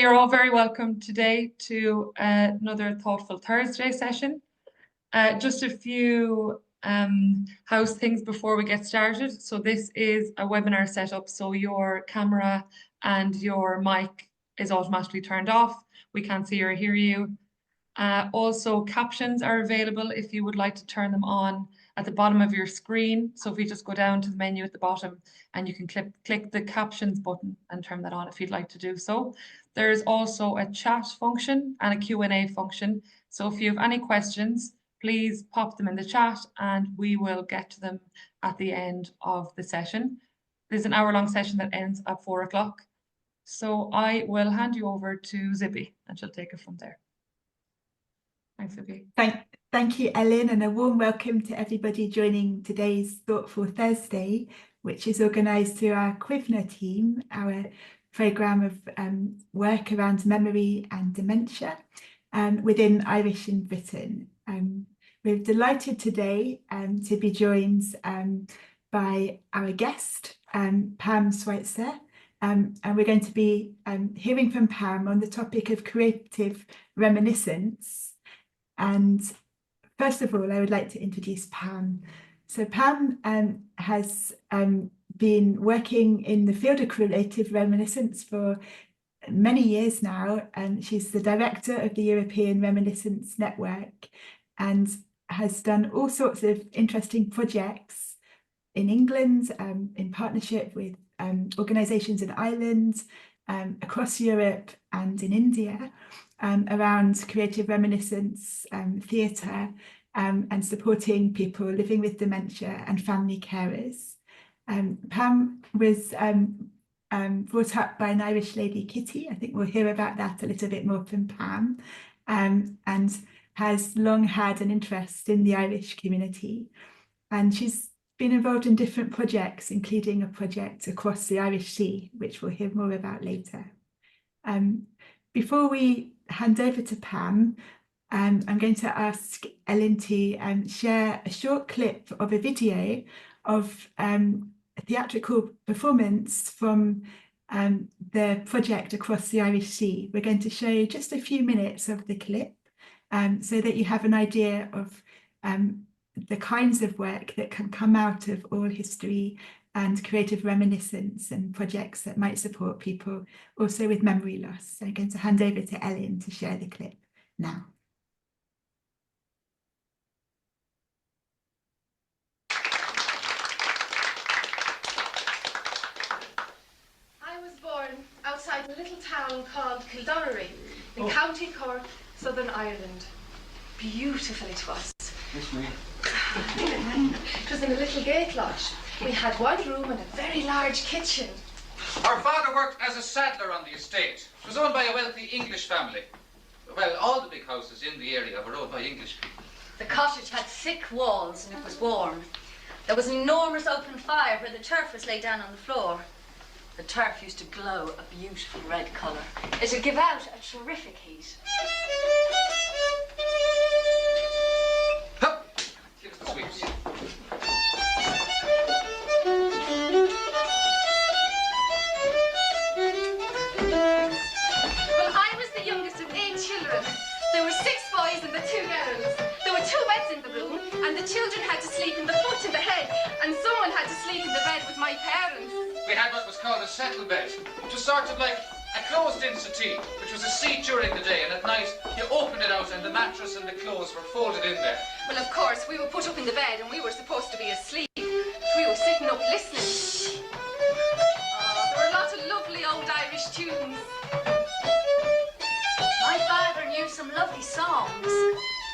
You're all very welcome today to another Thoughtful Thursday session. Just a few house things before we get started. So this is a webinar setup, so your camera and your mic is automatically turned off. We can't see or hear you. Also, captions are available if you would like to turn them on at the bottom of your screen. So if you just go down to the menu at the bottom and you can click the captions button and turn that on if you'd like to do so. There's also a chat function and a Q&A function. So if you have any questions, please pop them in the chat and we will get to them at the end of the session. There's an hour-long session that ends at 4 o'clock. So I will hand you over to Zippy and she'll take it from there. Thanks, Zippy. Thank you, Ellen, and a warm welcome to everybody joining today's Thoughtful Thursday, which is organised through our Quivner team, our programme of work around memory and dementia within Irish in Britain. We're delighted today to be joined by our guest, Pam Schweitzer, and we're going to be hearing from Pam on the topic of creative reminiscence. And first of all, I would like to introduce Pam. So Pam has been working in the field of creative reminiscence for many years now, and she's the director of the European Reminiscence Network and has done all sorts of interesting projects in England in partnership with organisations in Ireland, across Europe and in India around creative reminiscence, theatre, and supporting people living with dementia and family carers. Pam was brought up by an Irish lady, Kitty. I think we'll hear about that a little bit more from Pam, and has long had an interest in the Irish community. And she's been involved in different projects, including a project across the Irish Sea, which we'll hear more about later. Before we hand over to Pam, I'm going to ask Ellen to share a short clip of a video of a theatrical performance from the project across the Irish Sea. We're going to show you just a few minutes of the clip so that you have an idea of the kinds of work that can come out of oral history and creative reminiscence and projects that might support people also with memory loss. So I'm going to hand over to Ellen to share the clip now. I was born outside a little town called Kildorrery in County Cork, Southern Ireland. Beautiful it was. Yes, ma'am. It was in a little gate lodge. We had one room and a very large kitchen. Our father worked as a saddler on the estate. It was owned by a wealthy English family. Well, all the big houses in the area were owned by English people. The cottage had thick walls and it was warm. There was an enormous open fire where the turf was laid down on the floor. The turf used to glow a beautiful red colour. It would give out a terrific heat. Hup! Give us the sweeps. Well, I was the youngest of 8 children. There were 6 boys and the 2 girls. There were 2 beds in the room, and the children had to sleep in the foot and the head, and someone had to sleep in the bed with my parents. We had what was called a settle bed. It was sort of like a closed-in settee, which was a seat during the day, and at night you opened it out and the mattress and the clothes were folded in there. Well, of course, we were put up in the bed and we were supposed to be asleep. We were sitting up listening. There were a lot of lovely old Irish tunes. My father knew some lovely songs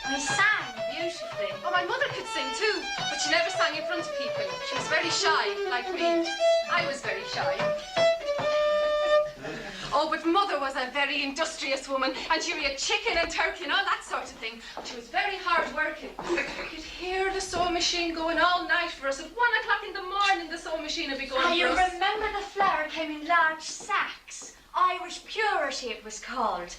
and he sang beautifully. Oh, my mother could sing too, but she never sang in front of people. She was very shy, like me. I was very shy. Oh, but Mother was a very industrious woman, and she reared chicken and turkey and all that sort of thing. She was very hard working. You could hear the sewing machine going all night for us. At 1 o'clock in the morning, the sewing machine would be going for us. You remember the flour came in large sacks. Irish Purity it was called.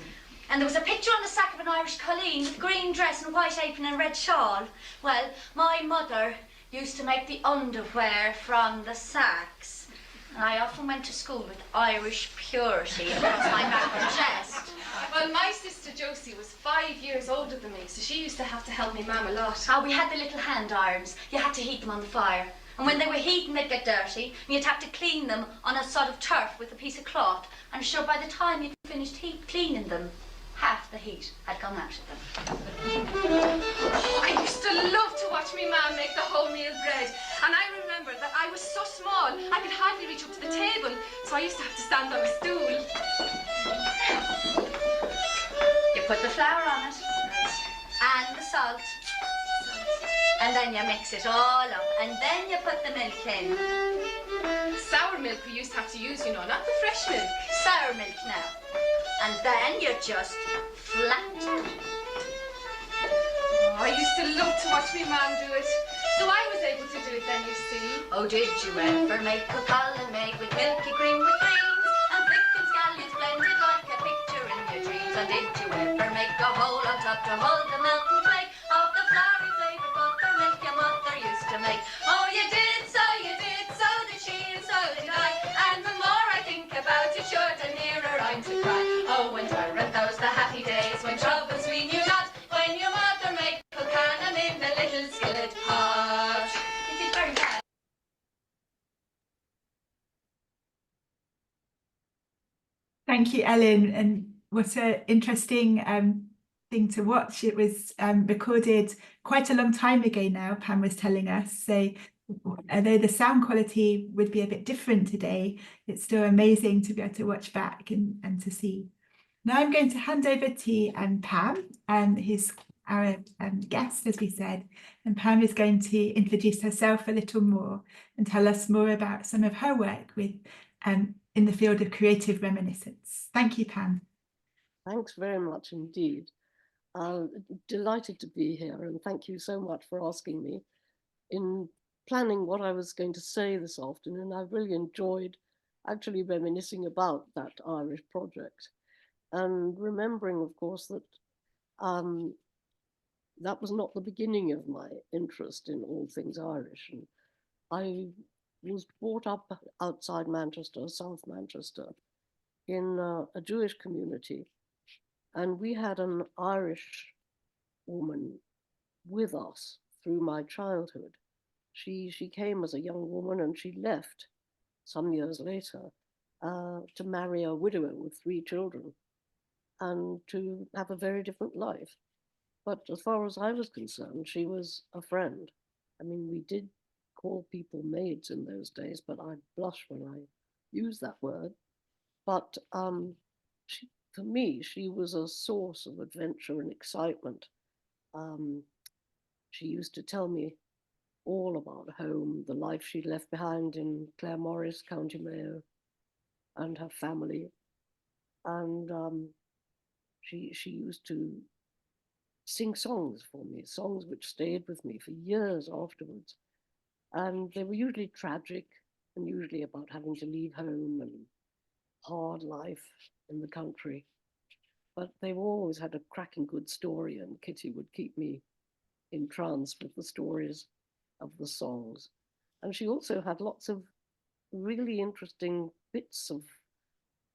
And there was a picture on the sack of an Irish colleen with green dress and white apron and red shawl. Well, my mother used to make the underwear from the sacks. And I often went to school with Irish purity across my back and chest. Well, my sister Josie was 5 years older than me, so she used to have to help me mum a lot. Oh, we had the little hand irons. You had to heat them on the fire. And when they were heating, they'd get dirty, and you'd have to clean them on a sort of turf with a piece of cloth. And sure, by the time you'd finished cleaning them, half the heat had gone out of them. I used to love to watch me mum make the wholemeal bread. And I remember that I was so small, I could hardly reach up to the table, so I used to have to stand on a stool. You put the flour on it, and the salt, and then you mix it all up, and then you put the milk in. Sour milk we used to have to use, you know, not the fresh milk. Sour milk now. And then you just flatten it. Oh, I used to love to watch me mum do it. So I was able to do it then, you see. Oh, did you ever make a column made with milky cream with greens, and thick and scallions blended like a picture in your dreams? And did you ever make a hole on top to hold the melting flake of the flowery flavoured buttermilk your mother used to make? Oh, you did, so did she, and so did I. And the more I think about it, sure, the nearer I'm to cry. Oh, when weren't those the happy days when troubles we knew not, when your mother made Kilcannon in the little skillet pot. You did very well. Thank you, Ellen. And what an interesting thing to watch. It was recorded quite a long time ago now, Pam was telling us. So although the sound quality would be a bit different today, it's still amazing to be able to watch back and to see. Now I'm going to hand over to Pam, who's our guest, as we said. And Pam is going to introduce herself a little more and tell us more about some of her work with in the field of creative reminiscence. Thank you, Pam. Thanks very much indeed. Delighted to be here, and thank you so much for asking me. In planning what I was going to say this afternoon, I really enjoyed actually reminiscing about that Irish project, and remembering, of course, that that was not the beginning of my interest in all things Irish. And I was brought up outside Manchester, South Manchester, in a Jewish community. And we had an Irish woman with us through my childhood. She came as a young woman, and she left some years later to marry a widower with 3 children and to have a very different life. But as far as I was concerned, she was a friend. I mean, we did call people maids in those days, but I blush when I use that word. But for me, she was a source of adventure and excitement. She used to tell me all about home, the life she'd left behind in Claremorris, County Mayo, and her family. And she used to sing songs for me, songs which stayed with me for years afterwards. And they were usually tragic and usually about having to leave home and hard life in the country. But they've always had a cracking good story, and Kitty would keep me entranced with the stories of the songs. And she also had lots of really interesting bits of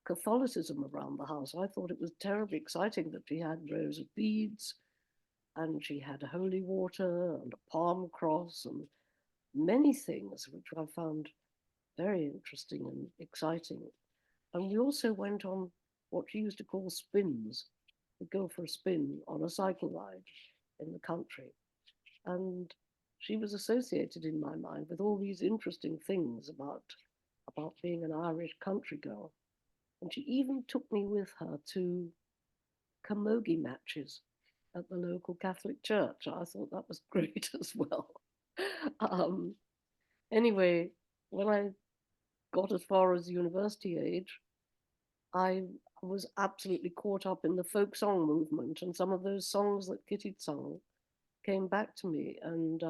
Catholicism around the house. I thought it was terribly exciting that she had rows of beads, and she had holy water and a palm cross and many things which I found very interesting and exciting. And we also went on what she used to call spins. We'd go for a spin on a cycle ride in the country. And she was associated in my mind with all these interesting things about being an Irish country girl. And she even took me with her to camogie matches at the local Catholic church. I thought that was great as well. Anyway, when I got as far as university age, I was absolutely caught up in the folk song movement, and some of those songs that Kitty'd sung came back to me, and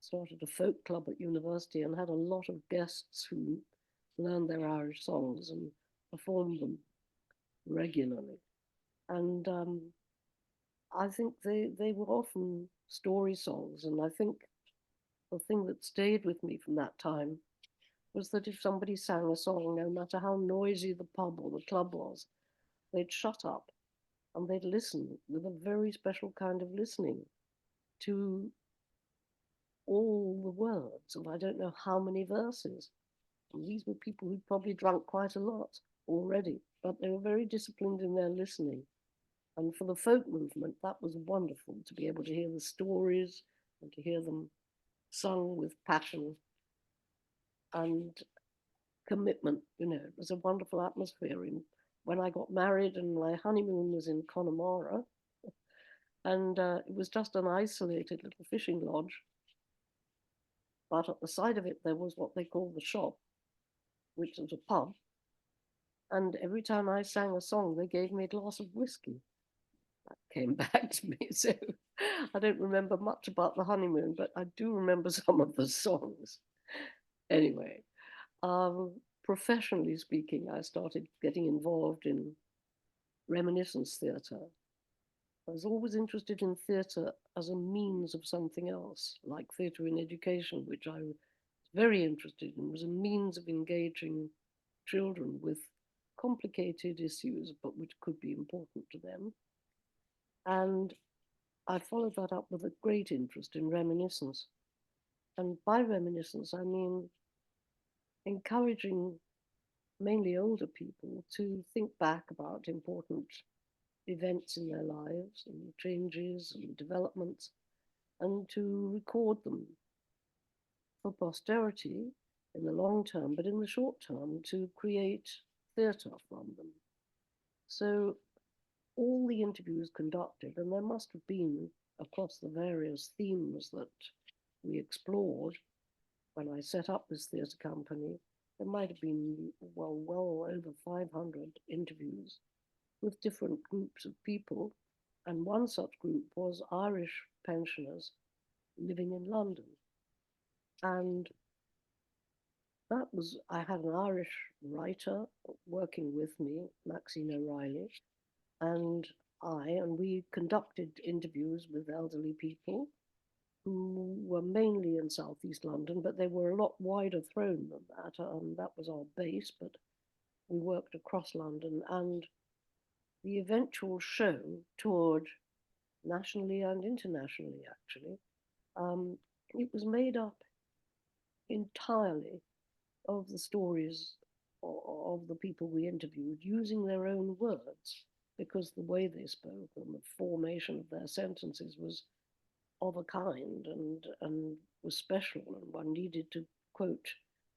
started a folk club at university and had a lot of guests who learned their Irish songs and performed them regularly. And I think they were often story songs, and I think the thing that stayed with me from that time was that if somebody sang a song, no matter how noisy the pub or the club was, they'd shut up and they'd listen with a very special kind of listening to all the words of I don't know how many verses. And these were people who'd probably drunk quite a lot already, but they were very disciplined in their listening. And for the folk movement, that was wonderful to be able to hear the stories and to hear them sung with passion and commitment. You know, it was a wonderful atmosphere. When I got married and my honeymoon was in Connemara, and it was just an isolated little fishing lodge. But at the side of it, there was what they call the shop, which was a pub. And every time I sang a song, they gave me a glass of whiskey. That came back to me. So I don't remember much about the honeymoon, but I do remember some of the songs. Anyway, professionally speaking, I started getting involved in reminiscence theatre. I was always interested in theatre as a means of something else, like theatre in education, which I was very interested in, was a means of engaging children with complicated issues, but which could be important to them. And I followed that up with a great interest in reminiscence. And by reminiscence, I mean encouraging mainly older people to think back about important events in their lives and changes and developments, and to record them for posterity in the long term, but in the short term to create theatre from them. So all the interviews conducted, and there must have been across the various themes that we explored when I set up this theatre company, there might have been well over 500 interviews with different groups of people. And one such group was Irish pensioners living in London. And that was, I had an Irish writer working with me, Maxine O'Reilly, and we conducted interviews with elderly people who were mainly in southeast London, but they were a lot wider thrown than that. That was our base, but we worked across London, and the eventual show toured nationally and internationally, actually. It was made up entirely of the stories of the people we interviewed using their own words, because the way they spoke and the formation of their sentences was of a kind and was special, and one needed to quote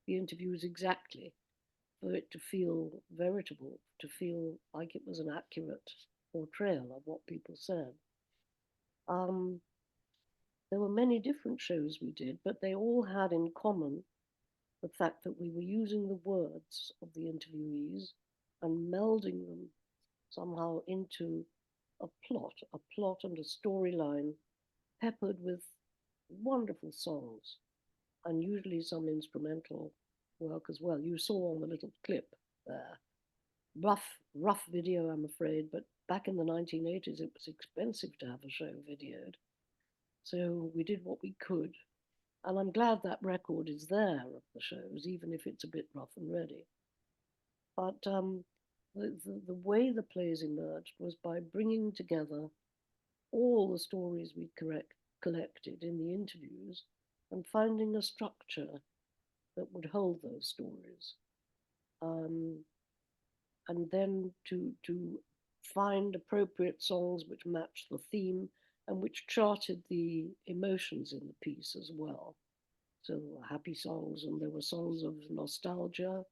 the interviews exactly for it to feel veritable, to feel like it was an accurate portrayal of what people said. There were many different shows we did, but they all had in common the fact that we were using the words of the interviewees and melding them somehow into a plot and a storyline peppered with wonderful songs and usually some instrumental work as well. You saw on the little clip there. Rough video, I'm afraid, but back in the 1980s, it was expensive to have a show videoed. So we did what we could. And I'm glad that record is there of the shows, even if it's a bit rough and ready. But the way the plays emerged was by bringing together all the stories we collected in the interviews and finding a structure that would hold those stories. And then to find appropriate songs which matched the theme and which charted the emotions in the piece as well. So there were happy songs and there were songs of nostalgia.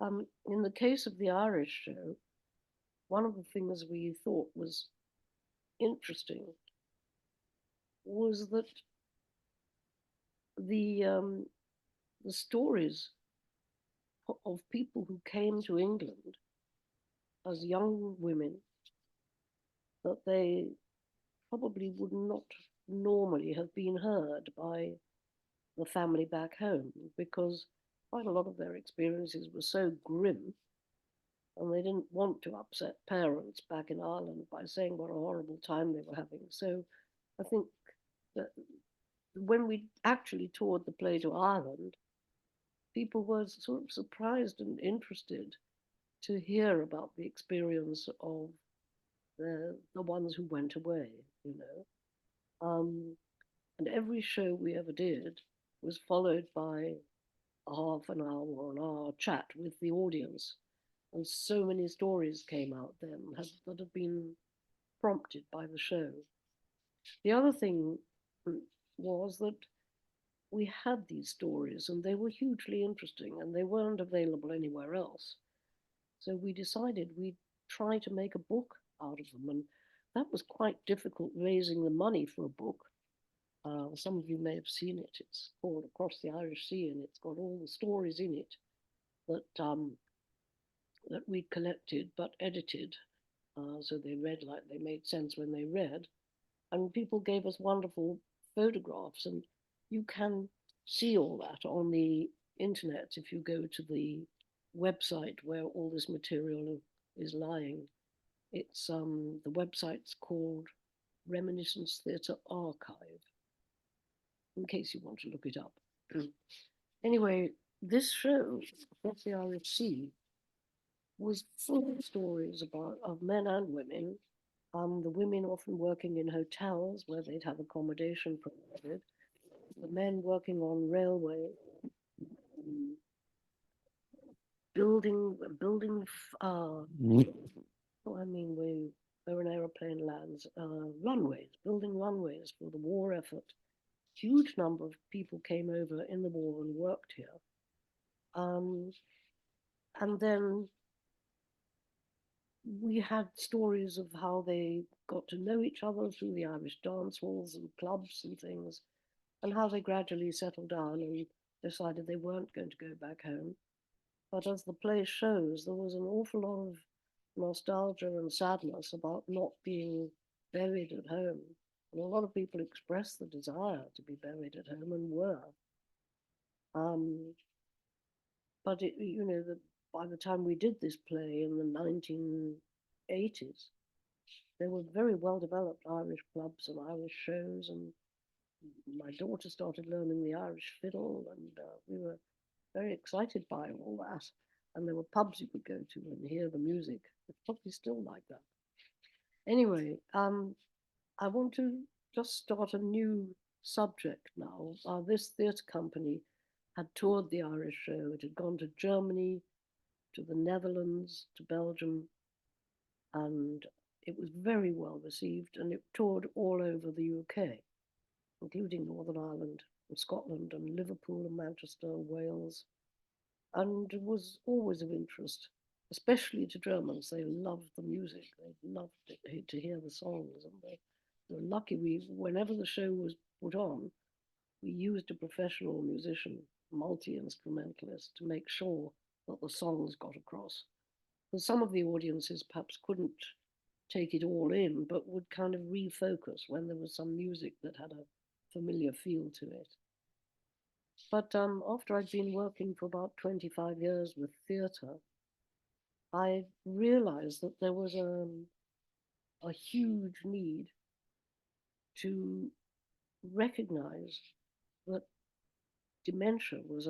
In the case of the Irish show, one of the things we thought was interesting was that the stories of people who came to England as young women, that they probably would not normally have been heard by the family back home, because quite a lot of their experiences were so grim, and they didn't want to upset parents back in Ireland by saying what a horrible time they were having. So I think that when we actually toured the play to Ireland, people were sort of surprised and interested to hear about the experience of the ones who went away, you know. And every show we ever did was followed by a half an hour or an hour chat with the audience. And so many stories came out then that had been prompted by the show. The other thing was that we had these stories and they were hugely interesting and they weren't available anywhere else. So we decided we'd try to make a book out of them. And that was quite difficult, raising the money for a book. Some of you may have seen it. It's called Across the Irish Sea, and it's got all the stories in it that we collected but edited, so they made sense when they read. And people gave us wonderful photographs, and you can see all that on the internet if you go to the website where all this material is lying. It's the website's called Reminiscence Theatre Archive, in case you want to look it up. Anyway, this show, Across the Irish Sea, was full of stories of men and women. The women often working in hotels where they'd have accommodation provided. The men working on railway, building. Where an aeroplane lands, building runways for the war effort. Huge number of people came over in the war and worked here. And then we had stories of how they got to know each other through the Irish dance halls and clubs and things, and how they gradually settled down and decided they weren't going to go back home. But as the play shows, there was an awful lot of nostalgia and sadness about not being buried at home. And a lot of people expressed the desire to be buried at home and were. But by the time we did this play in the 1980s, there were very well developed Irish clubs and Irish shows, and my daughter started learning the Irish fiddle, and we were very excited by all that. And there were pubs you could go to and hear the music. It's probably still like that. Anyway, I want to just start a new subject now. This theatre company had toured the Irish show. It had gone to Germany, to the Netherlands, to Belgium, and it was very well received, and it toured all over the UK, including Northern Ireland and Scotland and Liverpool and Manchester, Wales, and it was always of interest, especially to Germans. They loved the music. They loved to hear the songs, and they were lucky. Whenever the show was put on, we used a professional musician, multi-instrumentalist, to make sure that the songs got across. Because some of the audiences perhaps couldn't take it all in, but would kind of refocus when there was some music that had a familiar feel to it. But after I'd been working for about 25 years with theatre, I realized that there was a huge need to recognize that dementia was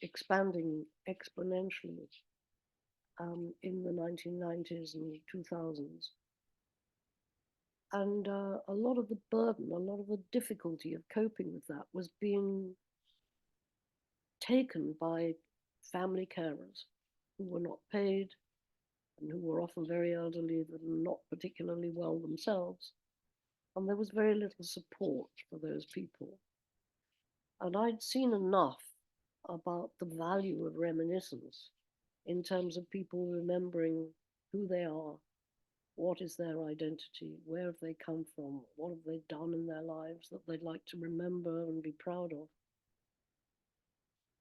expanding exponentially in the 1990s and 2000s. And a lot of the burden, a lot of the difficulty of coping with that was being taken by family carers who were not paid and who were often very elderly and not particularly well themselves. And there was very little support for those people. And I'd seen enough about the value of reminiscence in terms of people remembering who they are, what is their identity, where have they come from, what have they done in their lives that they'd like to remember and be proud of.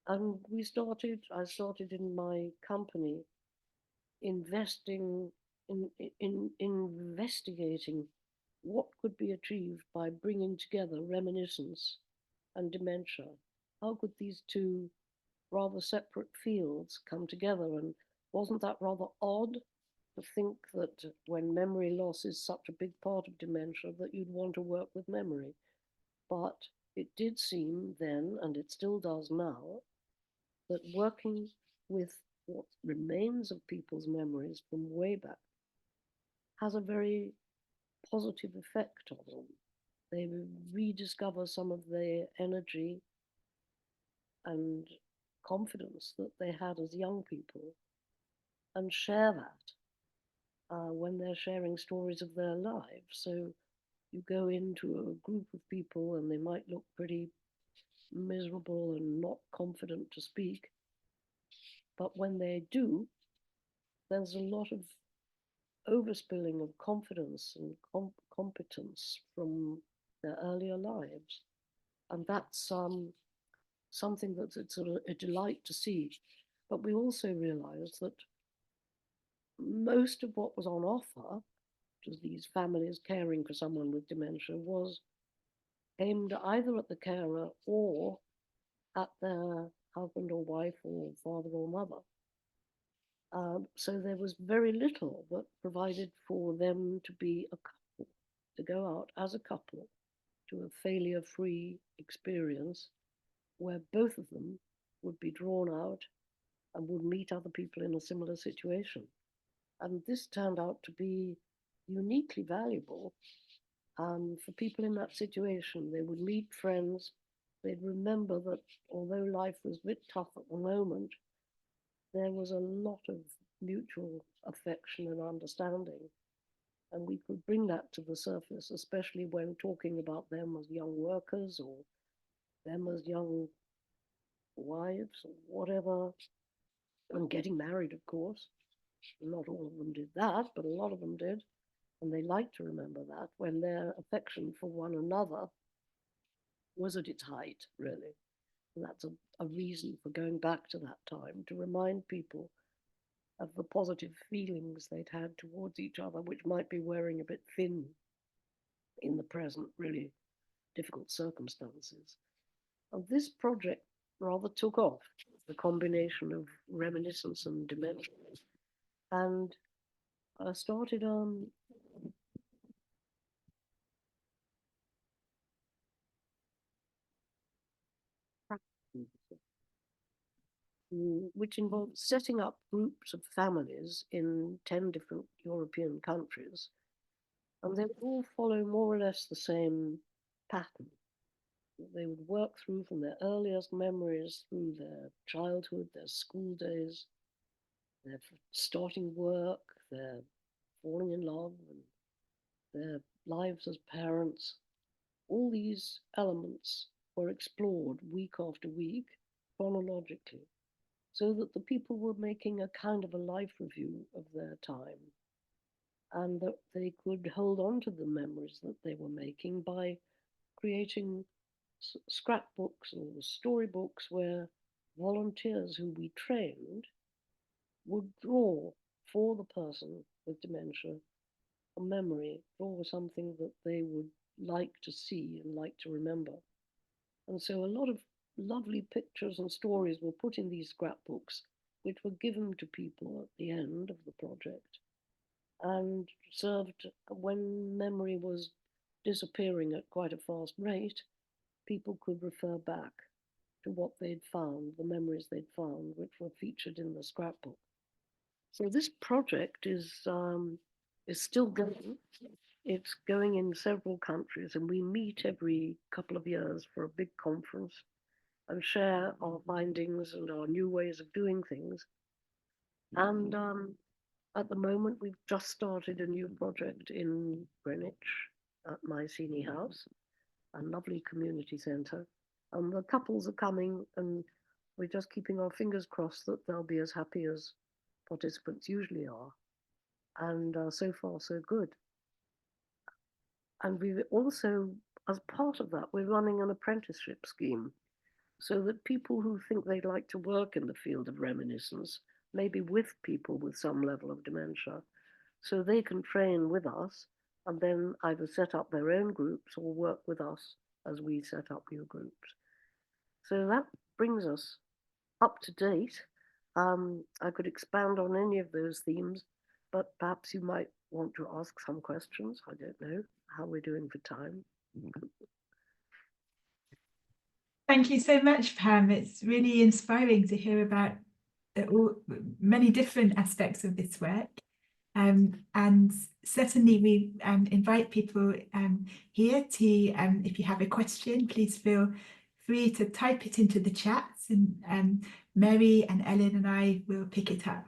And I started in my company investigating what could be achieved by bringing together reminiscence and dementia. How could these two rather separate fields come together? And wasn't that rather odd to think that when memory loss is such a big part of dementia that you'd want to work with memory? But it did seem then, and it still does now, that working with what remains of people's memories from way back has a very positive effect on them. They rediscover some of their energy and confidence that they had as young people and share that when they're sharing stories of their lives. So you go into a group of people and they might look pretty miserable and not confident to speak. But when they do, there's a lot of overspilling of confidence and competence from their earlier lives. And that's something that's it's a delight to see. But we also realize that most of what was on offer to these families caring for someone with dementia was aimed either at the carer or at their husband or wife or father or mother. So there was very little that provided for them to be a couple, to go out as a couple to a failure-free experience where both of them would be drawn out and would meet other people in a similar situation. And this turned out to be uniquely valuable for people in that situation. They would meet friends. They'd remember that although life was a bit tough at the moment, there was a lot of mutual affection and understanding. And we could bring that to the surface, especially when talking about them as young workers or them as young wives or whatever, and getting married, of course. Not all of them did that, but a lot of them did. And they liked to remember that when their affection for one another was at its height, really. And that's a reason for going back to that time, to remind people of the positive feelings they'd had towards each other, which might be wearing a bit thin in the present, really difficult circumstances. And this project rather took off, the combination of reminiscence and dementia. And I started which involved setting up groups of families in 10 different European countries. And they would all follow more or less the same pattern. They would work through from their earliest memories through their childhood, their school days, their starting work, their falling in love, and their lives as parents. All these elements were explored week after week, chronologically, so that the people were making a kind of a life review of their time, and that they could hold on to the memories that they were making by creating scrapbooks or storybooks where volunteers who we trained would draw for the person with dementia a memory, draw something that they would like to see and like to remember. And so a lot of lovely pictures and stories were put in these scrapbooks, which were given to people at the end of the project and served when memory was disappearing at quite a fast rate. People could refer back to what they'd found, the memories they'd found, which were featured in the scrapbook. So this project is still going. It's going in several countries, and we meet every couple of years for a big conference and share our findings and our new ways of doing things. And at the moment, we've just started a new project in Greenwich at Mycenae House, a lovely community centre. And the couples are coming, and we're just keeping our fingers crossed that they'll be as happy as participants usually are. And so far, so good. And we also, as part of that, we're running an apprenticeship scheme so that people who think they'd like to work in the field of reminiscence, maybe with people with some level of dementia, so they can train with us and then either set up their own groups or work with us as we set up new groups. So that brings us up to date. I could expand on any of those themes, but perhaps you might want to ask some questions. I don't know how we're doing for time. Thank you so much, Pam. It's really inspiring to hear about many different aspects of this work. And certainly we invite people here to, if you have a question, please feel free to type it into the chats, and Mary and Ellen and I will pick it up.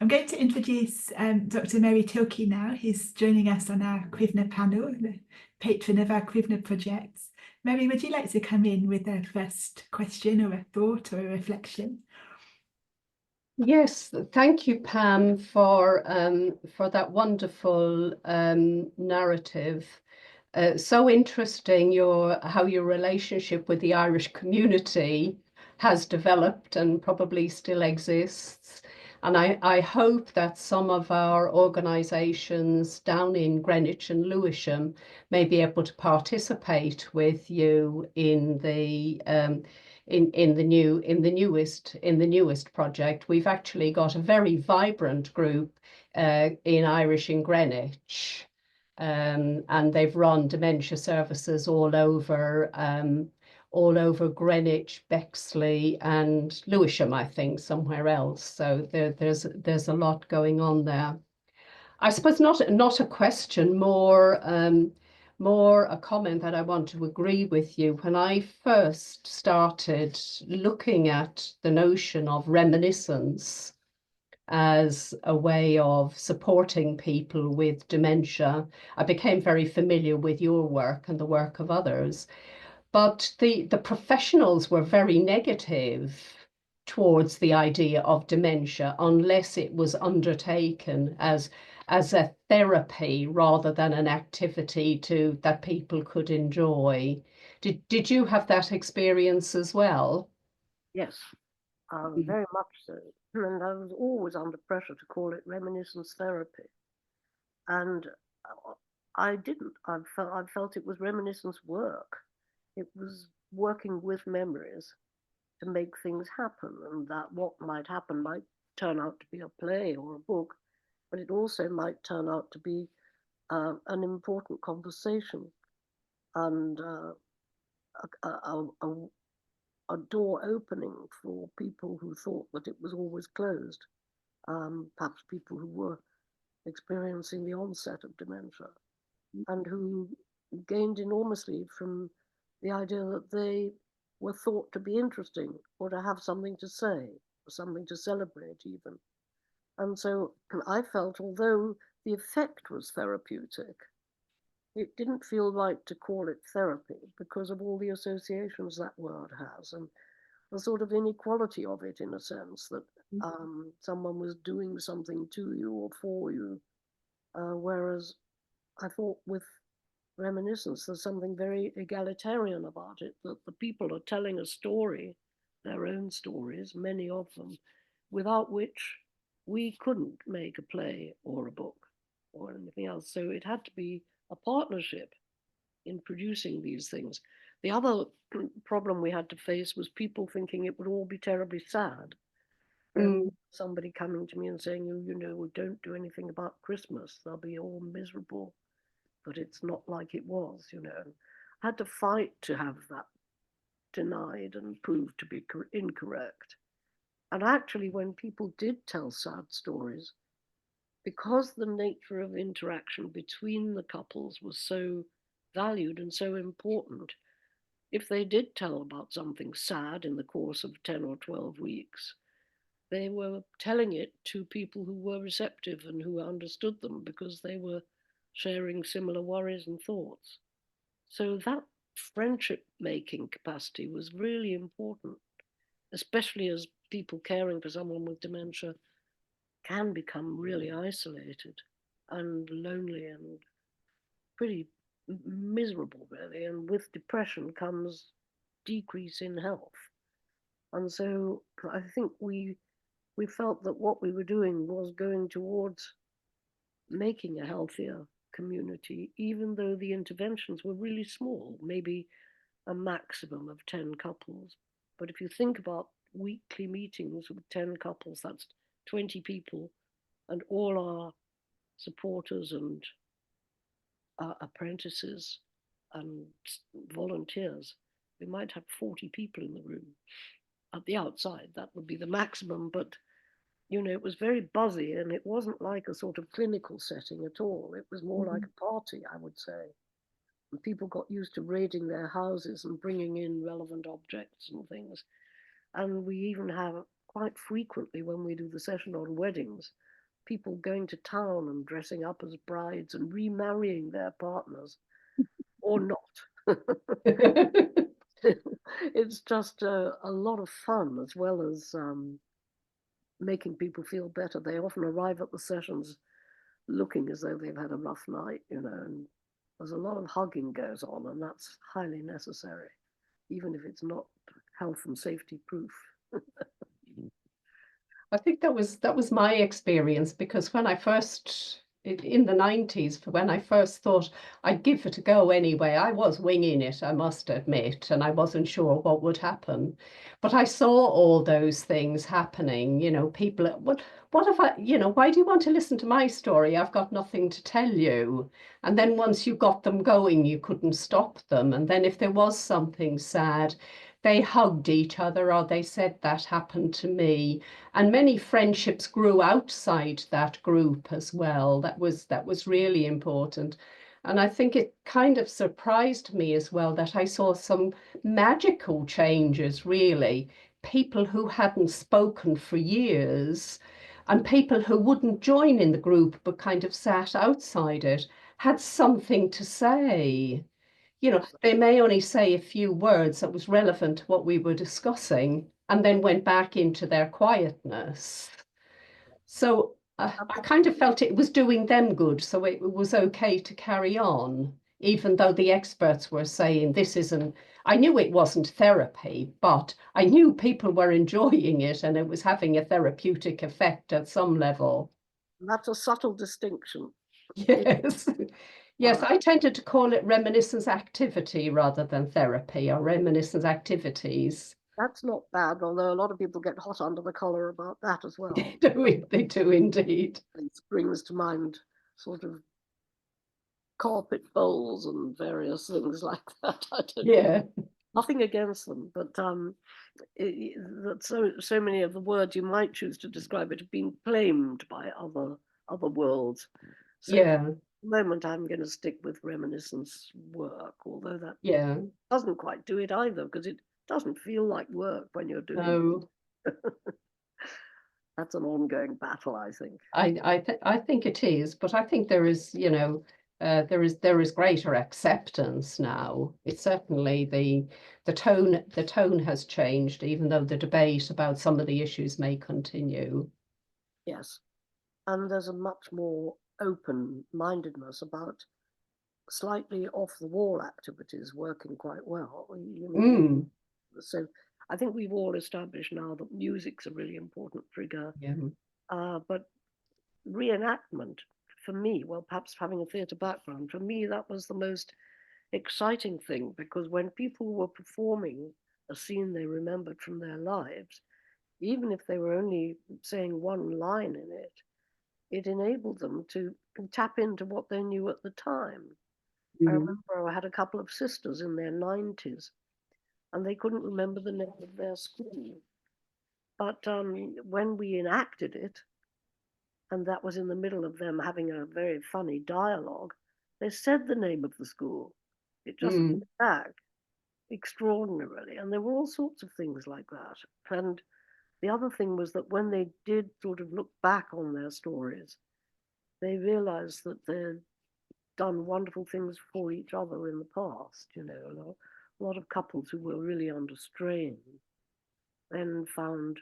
I'm going to introduce Dr. Mary Tilkey now, who's joining us on our Crivner panel, the patron of our Crivner projects. Mary, would you like to come in with a first question or a thought or a reflection? Yes, thank you, Pam, for that wonderful narrative. So interesting how your relationship with the Irish community has developed and probably still exists. And I hope that some of our organisations down in Greenwich and Lewisham may be able to participate with you in the newest project. We've actually got a very vibrant group in Irish in Greenwich, and they've run dementia services all over Greenwich, Bexley, and Lewisham, I think, somewhere else. So there's a lot going on there. I suppose not a question, more a comment that I want to agree with you. When I first started looking at the notion of reminiscence as a way of supporting people with dementia, I became very familiar with your work and the work of others. But the professionals were very negative towards the idea of dementia unless it was undertaken as a therapy rather than an activity that people could enjoy. Did you have that experience as well? Yes, very much so. And I was always under pressure to call it reminiscence therapy. And I didn't. I felt it was reminiscence work. It was working with memories to make things happen, and that what might happen might turn out to be a play or a book, but it also might turn out to be an important conversation and a door opening for people who thought that it was always closed, perhaps people who were experiencing the onset of dementia and who gained enormously from the idea that they were thought to be interesting or to have something to say or something to celebrate even. And so I felt, although the effect was therapeutic, it didn't feel right to call it therapy because of all the associations that word has and the sort of inequality of it, in a sense, that someone was doing something to you or for you, whereas I thought with reminiscence, there's something very egalitarian about it, that the people are telling a story, their own stories, many of them, without which we couldn't make a play or a book or anything else. So it had to be a partnership in producing these things. The other problem we had to face was people thinking it would all be terribly sad. Somebody coming to me and saying, you know, don't do anything about Christmas, they'll be all miserable. But it's not like it was, you know. I had to fight to have that denied and proved to be incorrect. And actually, when people did tell sad stories, because the nature of interaction between the couples was so valued and so important, if they did tell about something sad in the course of 10 or 12 weeks, they were telling it to people who were receptive and who understood them because they were sharing similar worries and thoughts. So that friendship making capacity was really important, especially as people caring for someone with dementia can become really isolated and lonely and pretty miserable, really. And with depression comes decrease in health. And so I think we felt that what we were doing was going towards making a healthier community, even though the interventions were really small, maybe a maximum of 10 couples. But if you think about weekly meetings with 10 couples, that's 20 people, and all our supporters and apprentices and volunteers We might have 40 people in the room. At the outside, that would be the maximum, but you know, it was very buzzy, and it wasn't like a sort of clinical setting at all. It was more like a party, I would say. And people got used to raiding their houses and bringing in relevant objects and things. And we even have quite frequently, when we do the session on weddings, people going to town and dressing up as brides and remarrying their partners or not. It's just a lot of fun, as well as making people feel better. They often arrive at the sessions looking as though they've had a rough night, you know, and there's a lot of hugging goes on, and that's highly necessary, even if it's not health and safety proof. I think that was my experience, because when I first, in the 90s, when I first thought I'd give it a go anyway, I was winging it, I must admit, and I wasn't sure what would happen. But I saw all those things happening, you know, people, what if I, you know, why do you want to listen to my story? I've got nothing to tell you. And then once you got them going, you couldn't stop them. And then if there was something sad, they hugged each other, or they said, that happened to me. And many friendships grew outside that group as well. That was really important. And I think it kind of surprised me as well that I saw some magical changes, really. People who hadn't spoken for years, and people who wouldn't join in the group but kind of sat outside it, had something to say. You know, they may only say a few words that was relevant to what we were discussing, and then went back into their quietness. So I kind of felt it was doing them good, so it was okay to carry on, even though the experts were saying this isn't, I knew it wasn't therapy, but I knew people were enjoying it and it was having a therapeutic effect at some level. That's a subtle distinction. Yes. Yes, I tended to call it reminiscence activity rather than therapy, or reminiscence activities. That's not bad, although a lot of people get hot under the collar about that as well. They do indeed. It brings to mind sort of carpet bowls and various things like that. I don't know. Nothing against them, but that so many of the words you might choose to describe it have been claimed by other worlds. So at the moment, I'm going to stick with reminiscence work, although that doesn't quite do it either, because it doesn't feel like work when you're doing it. That's an ongoing battle, I think. I think it is, but I think there is, you know, there is greater acceptance now. It's certainly the tone has changed, even though the debate about some of the issues may continue. Yes, and there's a much more open-mindedness about slightly off-the-wall activities working quite well. You know, so I think we've all established now that music's a really important trigger. But reenactment, for me, well, perhaps having a theatre background, for me, that was the most exciting thing, because when people were performing a scene they remembered from their lives, even if they were only saying one line in it, it enabled them to tap into what they knew at the time. I remember I had a couple of sisters in their 90s, and they couldn't remember the name of their school. But when we enacted it, and that was in the middle of them having a very funny dialogue, they said the name of the school. It just came back extraordinarily. And there were all sorts of things like that. And the other thing was that when they did sort of look back on their stories, they realized that they'd done wonderful things for each other in the past. You know, a lot of couples who were really under strain then found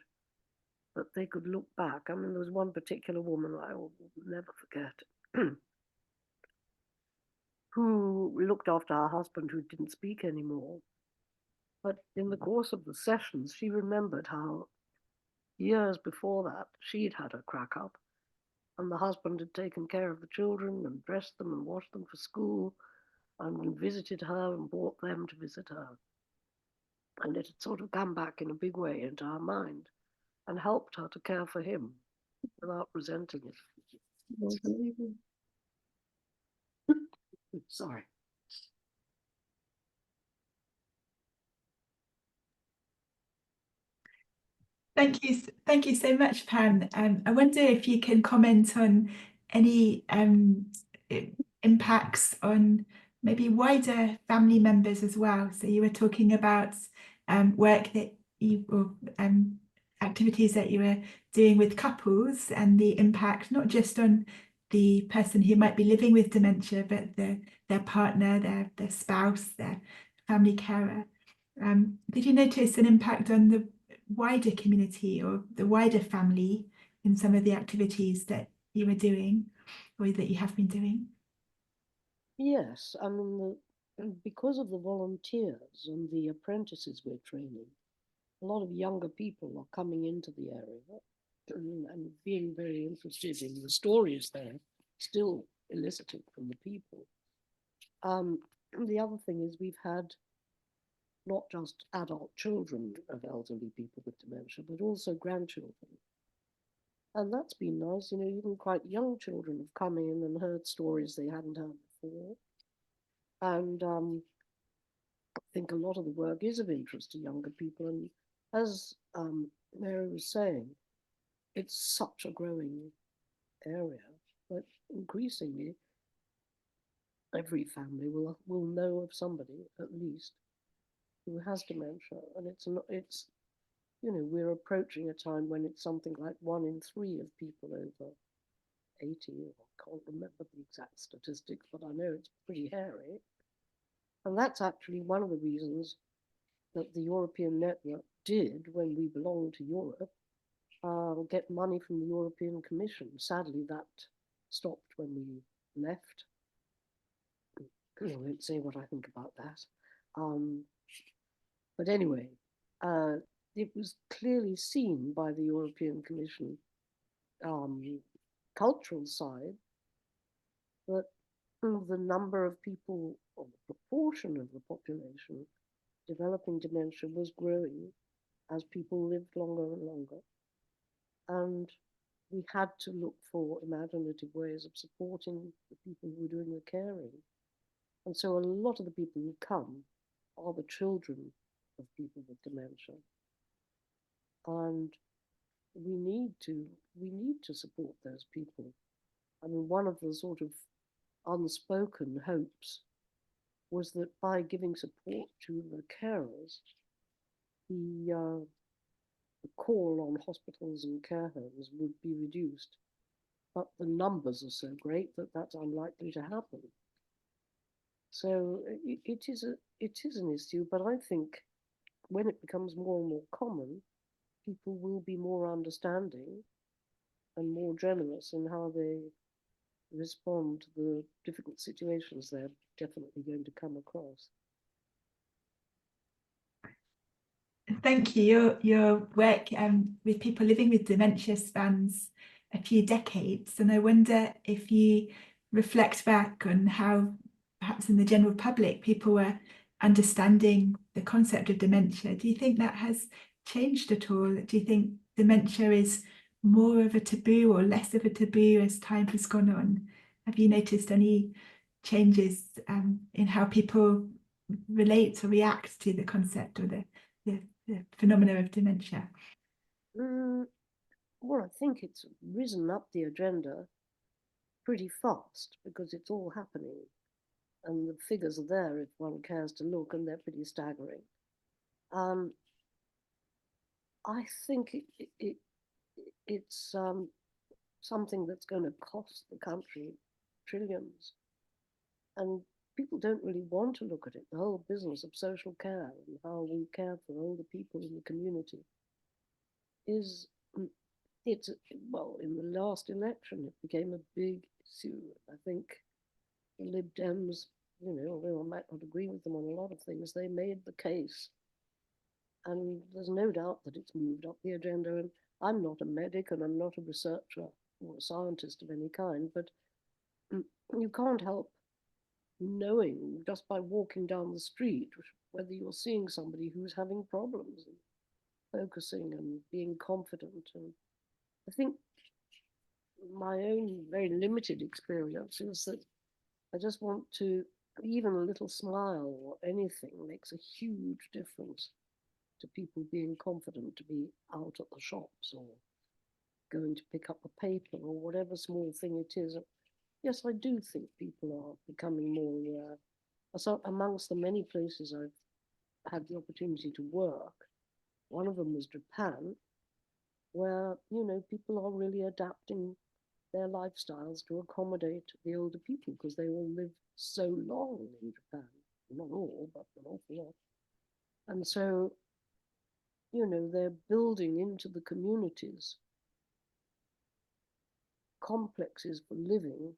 that they could look back. I mean, there was one particular woman I will never forget who looked after her husband who didn't speak anymore. But in the course of the sessions, she remembered how years before that she'd had a crack up, and the husband had taken care of the children and dressed them and washed them for school and visited her and brought them to visit her. And it had sort of come back in a big way into her mind and helped her to care for him without resenting it. Sorry. Thank you so much, Pam. I wonder if you can comment on any impacts on maybe wider family members as well. So you were talking about work that you or activities that you were doing with couples and the impact not just on the person who might be living with dementia, but their partner, their spouse, their family carer. Did you notice an impact on the wider community or the wider family in some of the activities that you were doing or that you have been doing? Yes, I mean, because of the volunteers and the apprentices we're training, a lot of younger people are coming into the area and being very interested in the stories they're still eliciting from the people. The other thing is we've had not just adult children of elderly people with dementia, but also grandchildren. And that's been nice, you know, even quite young children have come in and heard stories they hadn't heard before. And I think a lot of the work is of interest to younger people. And as Mary was saying, it's such a growing area, but increasingly every family will know of somebody at least who has dementia. And it's you know, we're approaching a time when it's something like 1 in 3 of people over 80, I can't remember the exact statistics, but I know it's pretty hairy. And that's actually one of the reasons that the European network did, when we belonged to Europe, get money from the European Commission. Sadly, that stopped when we left. I won't say what I think about that. But anyway, it was clearly seen by the European Commission cultural side that the number of people, or the proportion of the population developing dementia was growing as people lived longer and longer. And we had to look for imaginative ways of supporting the people who were doing the caring. And so a lot of the people who come are the children of people with dementia. And we need to support those people. I mean, one of the sort of unspoken hopes was that by giving support to the carers, the call on hospitals and care homes would be reduced. But the numbers are so great that that's unlikely to happen. So it is an issue, but I think when it becomes more and more common, people will be more understanding and more generous in how they respond to the difficult situations they're definitely going to come across. Thank you. Your work with people living with dementia spans a few decades, and I wonder if you reflect back on how perhaps in the general public people were understanding the concept of dementia. Do you think that has changed at all? Do you think dementia is more of a taboo or less of a taboo as time has gone on? Have you noticed any changes in how people relate or react to the concept or the phenomena of dementia? Well, I think it's risen up the agenda pretty fast because it's all happening. And the figures are there if one cares to look, and they're pretty staggering. I think it's something that's going to cost the country trillions. And people don't really want to look at it. The whole business of social care and how we care for older people in the community well, in the last election, it became a big issue. I think the Lib Dems, you know, although I might not agree with them on a lot of things, they made the case. And there's no doubt that it's moved up the agenda. And I'm not a medic and I'm not a researcher or a scientist of any kind, but you can't help knowing just by walking down the street whether you're seeing somebody who's having problems and focusing and being confident. And I think my own very limited experience is that I just want to, even a little smile or anything makes a huge difference. to people being confident to be out at the shops or going to pick up a paper or whatever small thing it is. Yes, I do think people are becoming more aware. So amongst the many places I've had the opportunity to work, one of them was Japan, where, you know, people are really adapting their lifestyles to accommodate the older people because they all live so long in Japan. Not all, but an awful lot. And so, you know, they're building into the communities complexes for living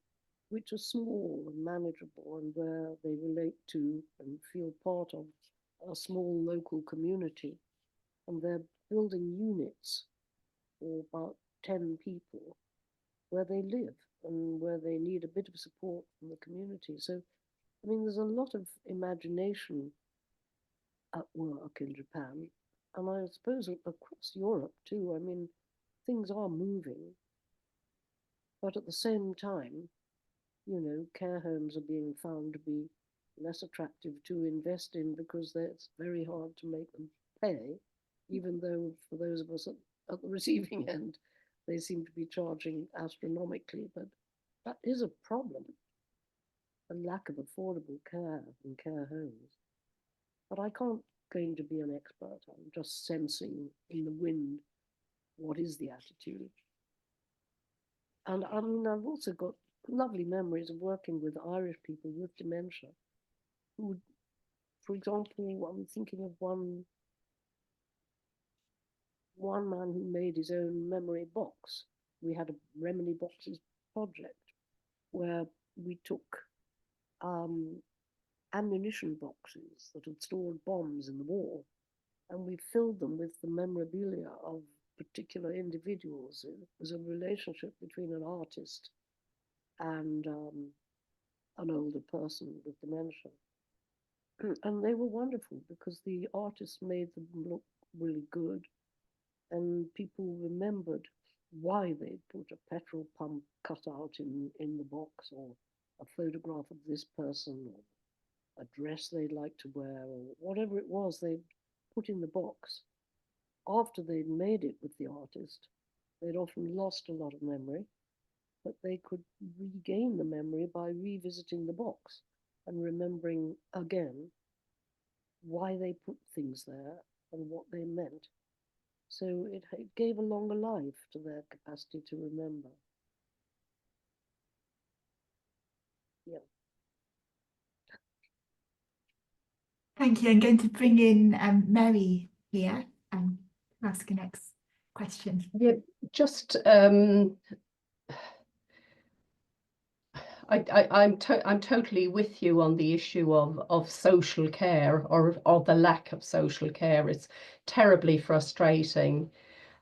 which are small and manageable and where they relate to and feel part of a small local community. And they're building units for about 10 people where they live and where they need a bit of support from the community. So, I mean, there's a lot of imagination at work in Japan, and I suppose across Europe too. I mean, things are moving, but at the same time, you know, care homes are being found to be less attractive to invest in because it's very hard to make them pay, even though for those of us at the receiving end, they seem to be charging astronomically. But that is a problem, a lack of affordable care in care homes. But I can't claim to be an expert. I'm just sensing in the wind what is the attitude. And I mean, I've also got lovely memories of working with Irish people with dementia who, for example, I'm thinking of one man who made his own memory box. We had a Remini Boxes project where we took ammunition boxes that had stored bombs in the war, and we filled them with the memorabilia of particular individuals. It was a relationship between an artist and an older person with dementia. And they were wonderful because the artist made them look really good, and people remembered why they'd put a petrol pump cutout in the box, or a photograph of this person, or a dress they'd like to wear, or whatever it was they'd put in the box. After they'd made it with the artist, they'd often lost a lot of memory, but they could regain the memory by revisiting the box and remembering again why they put things there and what they meant. So it gave a longer life to their capacity to remember. Yeah. Thank you. I'm going to bring in Mary here and ask the next question. Yeah, just I'm totally with you on the issue of social care or the lack of social care. It's terribly frustrating,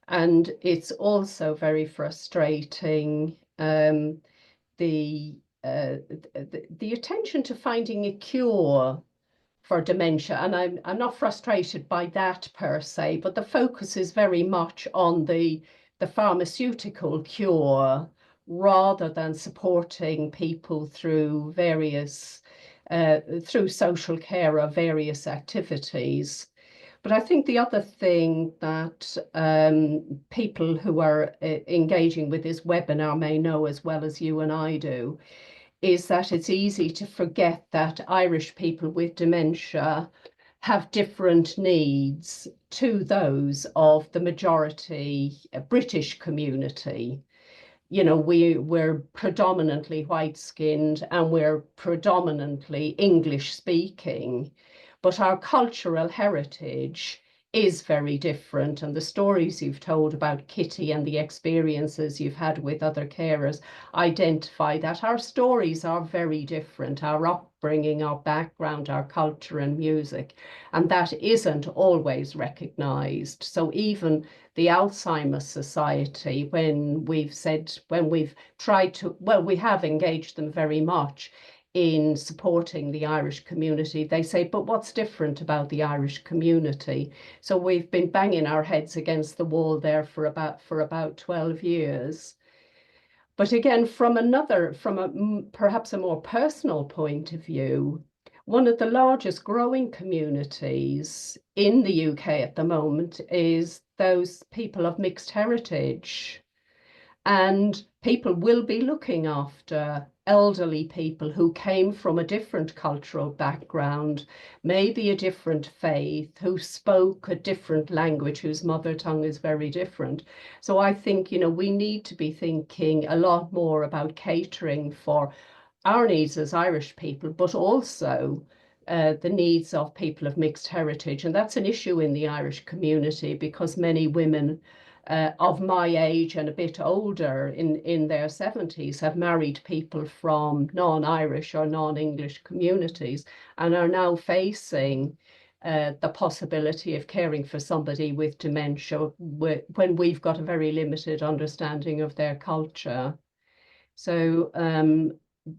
and it's also very frustrating the attention to finding a cure for dementia. And I'm not frustrated by that per se, but the focus is very much on the pharmaceutical cure rather than supporting people through various through social care or various activities. But I think the other thing that people who are engaging with this webinar may know as well as you and I do is that it's easy to forget that Irish people with dementia have different needs to those of the majority British community. You know, we're predominantly white-skinned and we're predominantly English speaking, but our cultural heritage is very different, and the stories you've told about Kitty and the experiences you've had with other carers identify that our stories are very different, our upbringing, our background, our culture and music, and that isn't always recognised. So even the Alzheimer's Society, when we've tried to, well, we have engaged them very much in supporting the Irish community, they say, but what's different about the Irish community? So we've been banging our heads against the wall there for about 12 years. But again, from perhaps a more personal point of view, one of the largest growing communities in the UK at the moment is those people of mixed heritage. And people will be looking after elderly people who came from a different cultural background, maybe a different faith, who spoke a different language, whose mother tongue is very different. So I think, we need to be thinking a lot more about catering for our needs as Irish people, but also the needs of people of mixed heritage. And that's an issue in the Irish community because many women of my age and a bit older in their 70s have married people from non-Irish or non-English communities and are now facing the possibility of caring for somebody with dementia when we've got a very limited understanding of their culture. So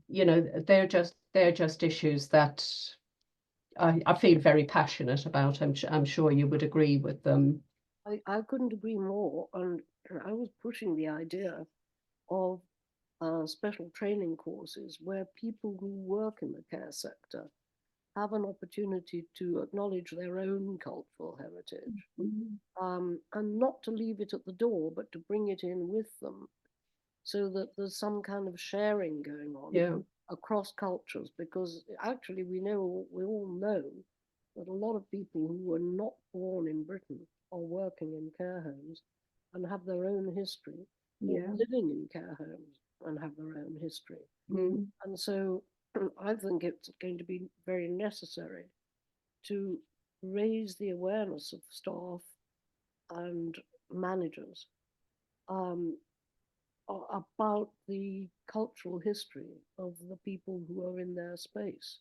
they're just issues that I feel very passionate about. I'm sure you would agree with them. I couldn't agree more, and I was pushing the idea of special training courses where people who work in the care sector have an opportunity to acknowledge their own cultural heritage, and not to leave it at the door, but to bring it in with them, so that there's some kind of sharing going on across cultures. Because actually, we all know that a lot of people who were not born in Britain are working in care homes and have their own history, or living in care homes and have their own history. And so I think it's going to be very necessary to raise the awareness of staff and managers about the cultural history of the people who are in their space,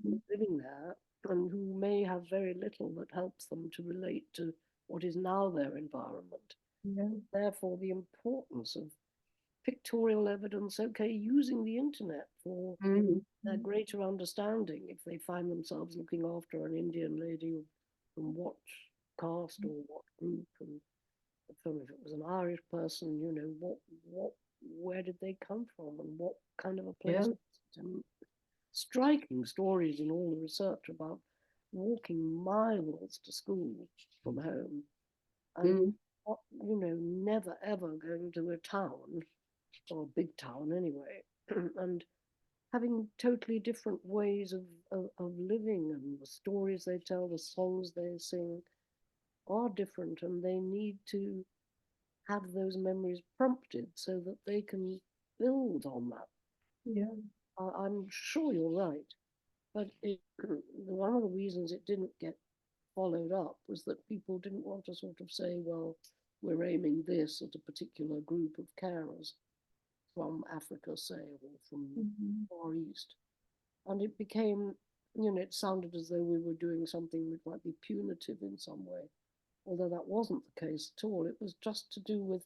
living there, and who may have very little that helps them to relate to what is now their environment. Therefore, the importance of pictorial evidence, using the internet for their greater understanding if they find themselves looking after an Indian lady from what caste or what group, and if it was an Irish person, where did they come from and what kind of a place? And striking stories in all the research about walking miles to school from home and never ever going to a town, or a big town anyway, and having totally different ways of living, and the stories they tell, the songs they sing are different, and they need to have those memories prompted so that they can build on that. I'm sure you're right, but one of the reasons it didn't get followed up was that people didn't want to sort of say, well, we're aiming this at a particular group of carers from Africa, say, or from Far East. And it became, it sounded as though we were doing something that might be punitive in some way, although that wasn't the case at all. It was just to do with,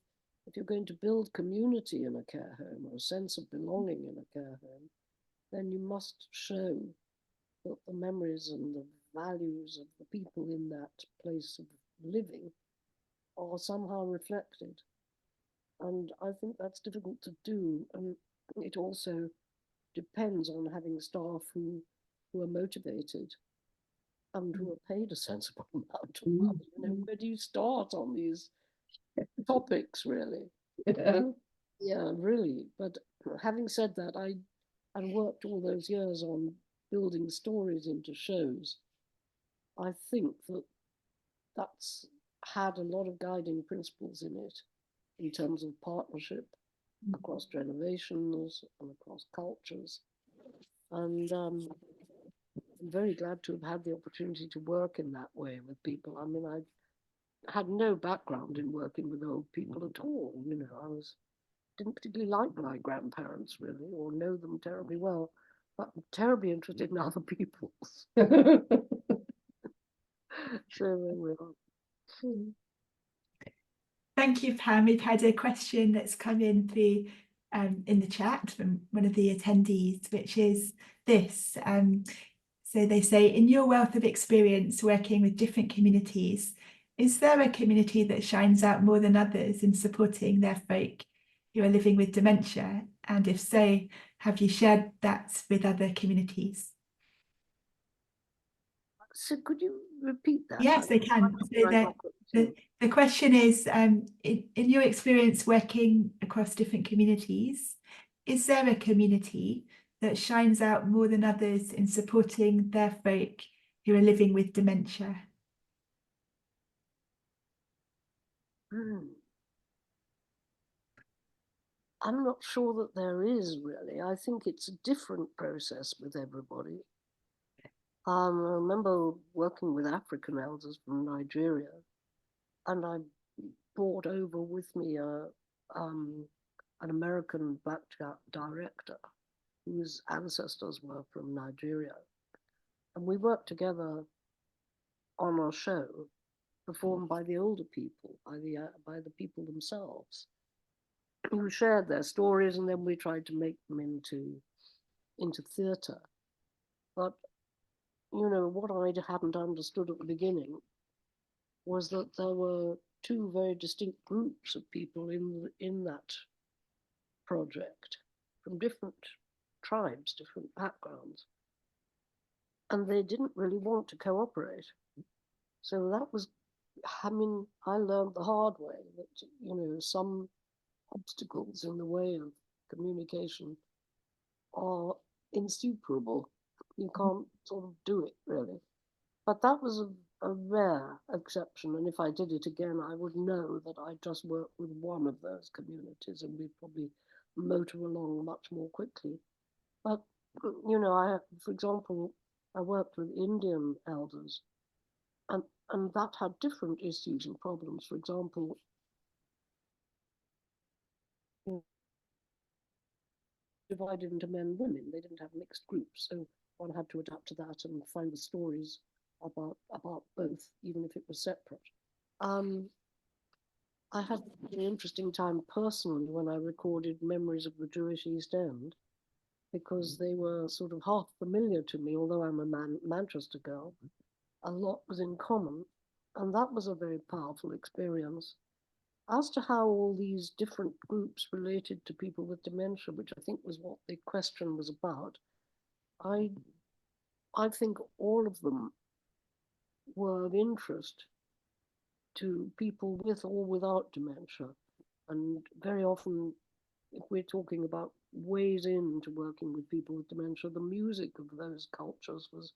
if you're going to build community in a care home, or a sense of belonging in a care home, then you must show that the memories and the values of the people in that place of living are somehow reflected. And I think that's difficult to do. And it also depends on having staff who are motivated and who are paid a sensible amount of money. Where do you start on these topics, really? Yeah, really. But having said that, I worked all those years on building stories into shows. I think that that's had a lot of guiding principles in it, in terms of partnership across generations and across cultures. And I'm very glad to have had the opportunity to work in that way with people. I mean, I had no background in working with old people at all. I didn't particularly like my grandparents, really, or know them terribly well, but I'm terribly interested in other people's. So there we are. Thank you, Pam. We've had a question that's come in through in the chat from one of the attendees, which is this. So they say, in your wealth of experience working with different communities, is there a community that shines out more than others in supporting their folk who are living with dementia? And if so, have you shared that with other communities? So could you repeat that? Yes, I can. So the question is, in your experience working across different communities, is there a community that shines out more than others in supporting their folk who are living with dementia? I'm not sure that there is really. I think it's a different process with everybody. I remember working with African elders from Nigeria, and I brought over with me an American black director whose ancestors were from Nigeria. And we worked together on a show performed by the older people, by the people themselves, who shared their stories, and then we tried to make them into theatre. But you know, what I hadn't understood at the beginning was that there were two very distinct groups of people in that project from different tribes, different backgrounds, and they didn't really want to cooperate. So that was, I mean, I learned the hard way that, you know, some obstacles in the way of communication are insuperable. You can't sort of do it really. But that was a rare exception, and if I did it again, I would know that I just worked with one of those communities, and we'd probably motor along much more quickly. But you know, for example, I worked with Indian elders, and that had different issues and problems. For example, divided into men and women. They didn't have mixed groups, so one had to adapt to that and find the stories about both, even if it was separate. I had an interesting time personally when I recorded Memories of the Jewish East End, because they were sort of half familiar to me, although I'm a Manchester girl. A lot was in common, and that was a very powerful experience. As to how all these different groups related to people with dementia, which I think was what the question was about, I think all of them were of interest to people with or without dementia. And very often, if we're talking about ways into working with people with dementia, the music of those cultures was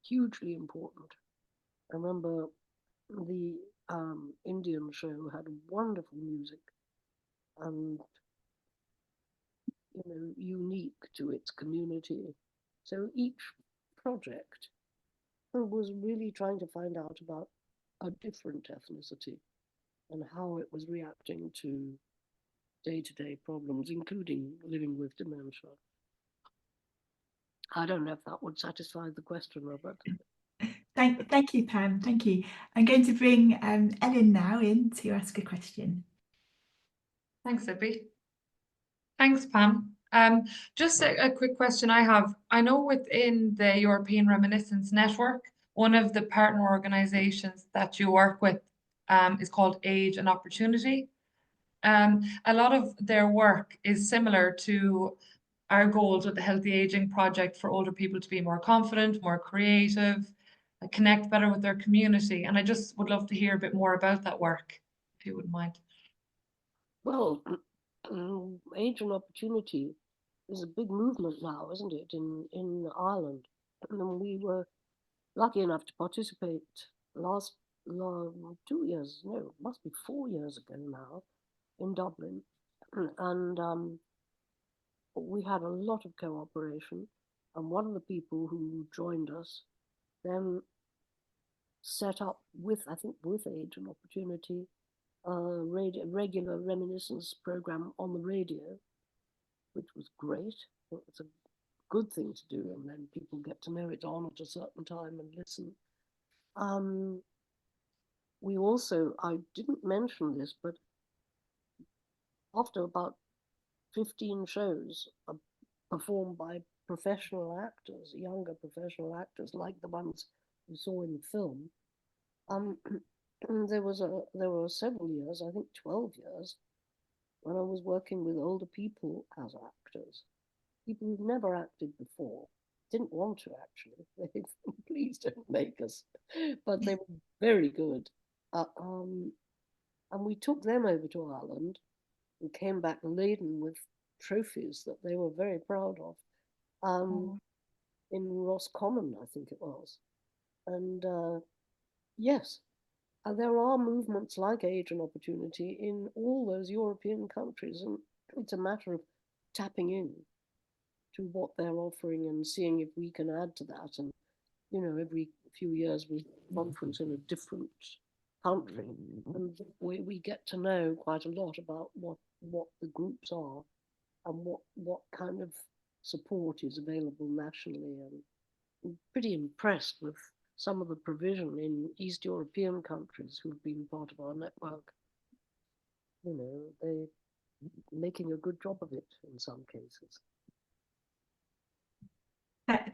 hugely important. I remember the Indian show had wonderful music and, you know, unique to its community. So each project was really trying to find out about a different ethnicity and how it was reacting to day-to-day problems, including living with dementia. I don't know if that would satisfy the question, Robert. Thank you, Pam. Thank you. I'm going to bring Ellen now in to ask a question. Thanks, Ibi. Thanks, Pam. Just a quick question I have. I know within the European Reminiscence Network, one of the partner organizations that you work with is called Age and Opportunity. A lot of their work is similar to our goals with the Healthy Aging Project for older people to be more confident, more creative, connect better with their community. And I just would love to hear a bit more about that work, if you wouldn't mind. Well, Age and Opportunity is a big movement now, isn't it, in Ireland? And we were lucky enough to participate last 2 years, no, it must be 4 years ago now, in Dublin. And we had a lot of cooperation. And one of the people who joined us then set up with Age and Opportunity, a regular reminiscence program on the radio, which was great. It's a good thing to do, and then people get to know it's on at a certain time and listen. We also, I didn't mention this, but after about 15 shows performed by professional actors, younger professional actors, like the ones you saw in the film, there were several years, I think 12 years, when I was working with older people as actors, people who've never acted before. didn't want to actually. They please don't make us, but they were very good. And we took them over to Ireland and came back laden with trophies that they were very proud of. In Roscommon, I think it was. And yes, and there are movements like Age and Opportunity in all those European countries, and it's a matter of tapping in to what they're offering and seeing if we can add to that. And, you know, every few years we conference in a different country, and we get to know quite a lot about what the groups are and what kind of support is available nationally. And I'm pretty impressed with some of the provision in East European countries who've been part of our network. You know, they're making a good job of it in some cases.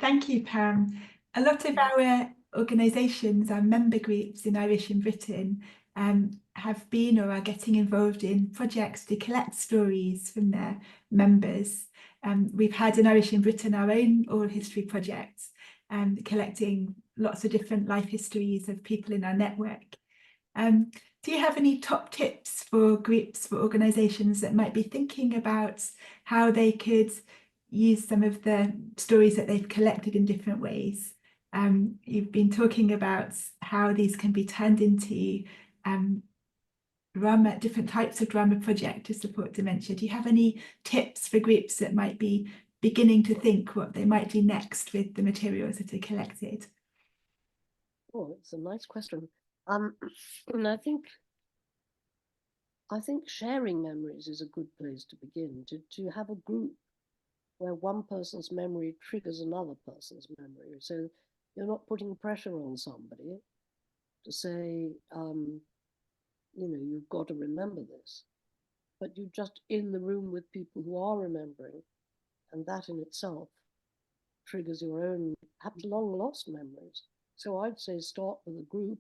Thank you, Pam. A lot of our organisations, our member groups in Irish in Britain, have been or are getting involved in projects to collect stories from their members. We've had in Irish in Britain our own oral history project, collecting lots of different life histories of people in our network. Do you have any top tips for groups, for organisations that might be thinking about how they could use some of the stories that they've collected in different ways? You've been talking about how these can be turned into drama, different types of drama project to support dementia. Do you have any tips for groups that might be beginning to think what they might do next with the materials that are collected? Oh, it's a nice question. And I think sharing memories is a good place to begin, to have a group where one person's memory triggers another person's memory. So you're not putting pressure on somebody to say, you know, you've got to remember this, but you're just in the room with people who are remembering, and that in itself triggers your own, perhaps long lost memories. So I'd say start with a group,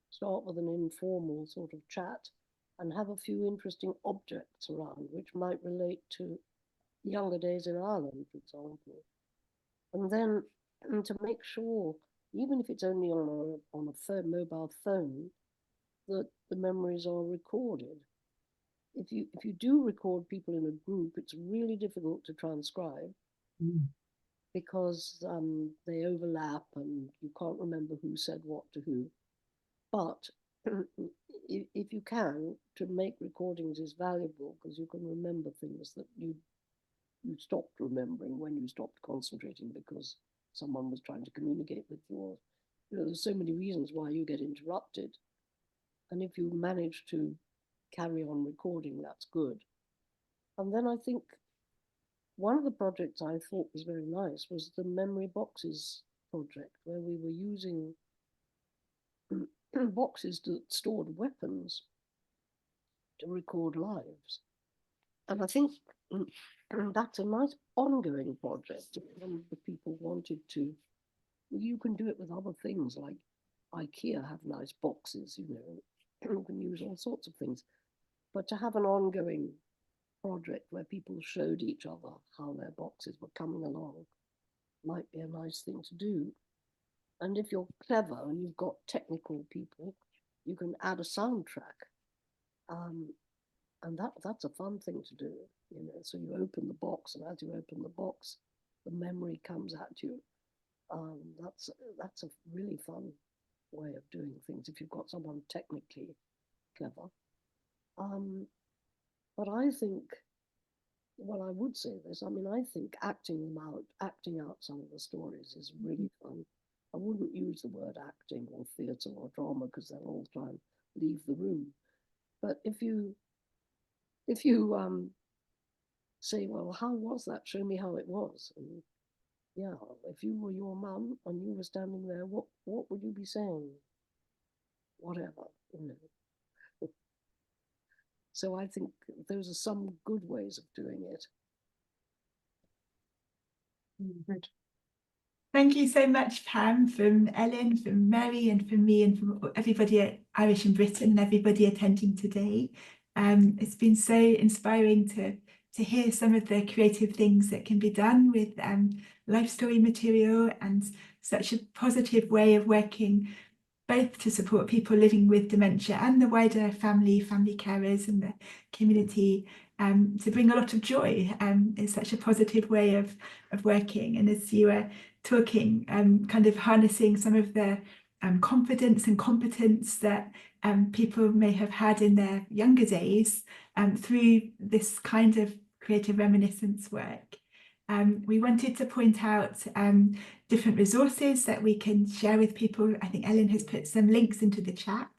start with an informal sort of chat, and have a few interesting objects around which might relate to younger days in Ireland, for example. And then to make sure, even if it's only on a mobile phone, that the memories are recorded. If you do record people in a group, it's really difficult to transcribe because they overlap and you can't remember who said what to who. But if you can, to make recordings is valuable because you can remember things that you stopped remembering when you stopped concentrating because someone was trying to communicate with you. Or, you know, there's so many reasons why you get interrupted. And if you manage to carry on recording, that's good. And then I think one of the projects I thought was very nice was the Memory Boxes project, where we were using boxes that stored weapons to record lives. And I think that's a nice ongoing project. If some of the people wanted to, you can do it with other things like IKEA have nice boxes, you know, you can use all sorts of things. But to have an ongoing project where people showed each other how their boxes were coming along might be a nice thing to do. And if you're clever and you've got technical people, you can add a soundtrack. And that's a fun thing to do, you know. So you open the box, and as you open the box, the memory comes at you. That's a really fun way of doing things if you've got someone technically clever. But I think, well, I would say this. I mean, I think acting out some of the stories is really fun. I wouldn't use the word acting or theatre or drama because they'll all try and leave the room. But if you say, well, how was that? Show me how it was. And yeah, if you were your mum and you were standing there, what would you be saying? Whatever, you know. So I think those are some good ways of doing it. Good. Thank you so much, Pam, from Ellen, from Mary, and from me, and from everybody at Irish in Britain and everybody attending today. It's been so inspiring to to hear some of the creative things that can be done with life story material, and such a positive way of working both to support people living with dementia and the wider family carers and the community, to bring a lot of joy. Is such a positive way of working. And as you were talking, kind of harnessing some of the confidence and competence that people may have had in their younger days through this kind of creative reminiscence work. We wanted to point out different resources that we can share with people. I think Ellen has put some links into the chat,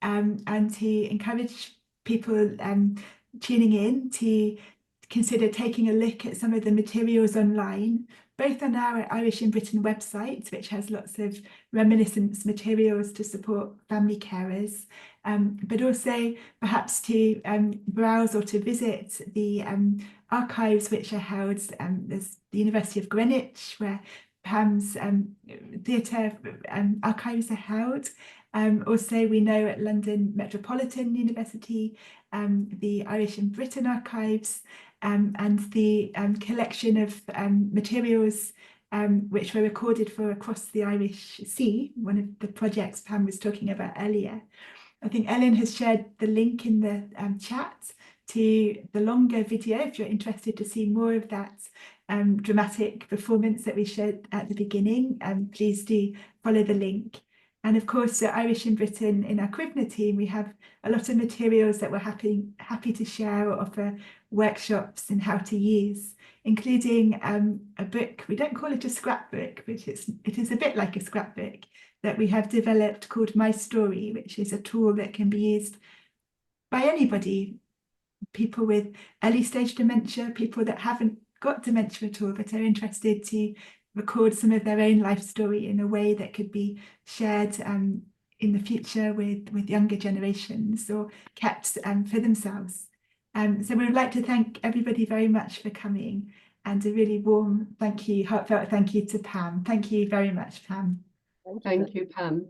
and to encourage people tuning in to consider taking a look at some of the materials online, both on our Irish in Britain website, which has lots of reminiscence materials to support family carers, but also perhaps to browse or to visit the archives which are held. There's the University of Greenwich, where Pam's theatre archives are held. Also, we know at London Metropolitan University, the Irish in Britain archives, and the collection of materials which were recorded for Across the Irish Sea, one of the projects Pam was talking about earlier. I think Ellen has shared the link in the chat to the longer video if you're interested to see more of that dramatic performance that we shared at the beginning. Please do follow the link. And of course, at Irish in Britain, in our Cribna team, we have a lot of materials that we're happy to share or offer workshops in how to use, including a book. We don't call it a scrapbook, but it is a bit like a scrapbook that we have developed called My Story, which is a tool that can be used by anybody, people with early stage dementia, people that haven't got dementia at all, but are interested to record some of their own life story in a way that could be shared in the future with younger generations, or kept for themselves. So we would like to thank everybody very much for coming, and a really warm thank you, heartfelt thank you to Pam. Thank you very much, Pam. Thank you, Pam.